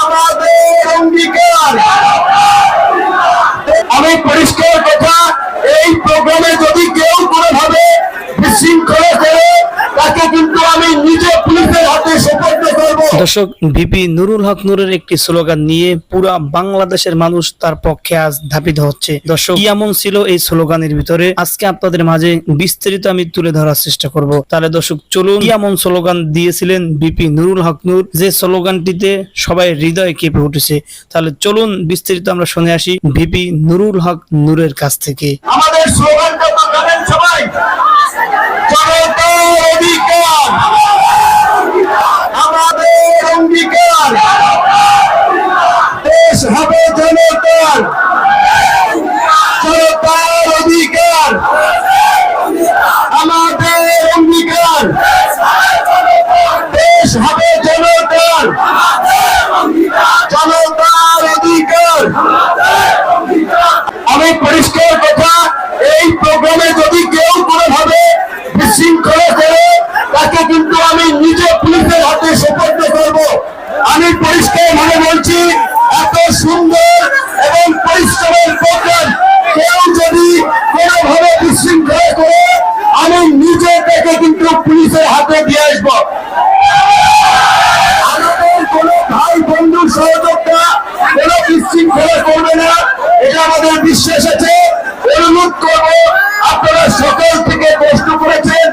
আমাদের অঙ্গীকার। আমি পরিষ্কার কথা, এই প্রোগ্রামে যদি কেউ কোনোভাবে বিশৃঙ্খলা করে তাকে কিন্তু আমি নিজে পুলিশের হাতে সোপর্দ করব। দর্শক, ভিপি নুরুল হক নূরের একটি স্লোগান নিয়ে পুরা বাংলাদেশের মানুষ তার পক্ষে আজ ধাবিত হচ্ছে। দর্শক, কি এমন ছিল এই স্লোগানের ভিতরে আজকে আপনাদের মাঝে বিস্তারিত আমি তুলে ধরার চেষ্টা করব। তাহলে দর্শক চলুন, কি এমন স্লোগান দিয়েছিলেন ভিপি নুরুল হক নূর যে স্লোগানটিতে সবাই হৃদয় কেঁপে উঠেছে। তাহলে চলুন বিস্তারিত আমরা শুনে আসি ভিপি নুরুল হক নূরের কাছ থেকে। আমাদের স্লোগানটা তো জানেন সবাই, জনতার অধিকার, আমাদের অঙ্গীকার, দেশ হবে জনতার, জনতার অধিকার, আমাদের অঙ্গীকার, দেশ হবে জনতার, জনতার অধিকার। আমি পরিষ্কার কথা, এই প্রোগ্রামে যদি কেউ কোনোভাবে বিশৃঙ্খলা করে তাকে কিন্তু আমি নিজে পুলিশের হাতে সোপর্দ করব। আমি পরিষ্কার ভাবে বলছি, এত সুন্দর এবং পরিশ্রমের প্রোগ্রাম কেউ যদি কোনোভাবে বিশৃঙ্খলা করে আমি নিজে তাকে কিন্তু পুলিশের হাতে দিয়ে আসবো। আমাদের কোনো ভাই বন্ধুর সহযোগিতা কোনো বিশৃঙ্খলা করবে না, এটা আমাদের বিশ্বাস আছে। অনুরোধ করবো, আপনারা সকাল থেকে কষ্ট করেছেন,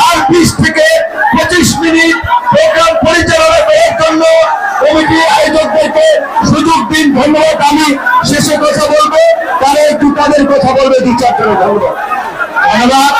আর 20 থেকে 25 মিনিট প্রোগ্রাম পরিচালনা করার জন্য কমিটি আয়োজকদেরকে সুযোগ দিন। ধন্যবাদ। আমি শেষে কথা বলবো, তারা একটু তাদের কথা বলবে, 2-4 জনের বলবো। ধন্যবাদ।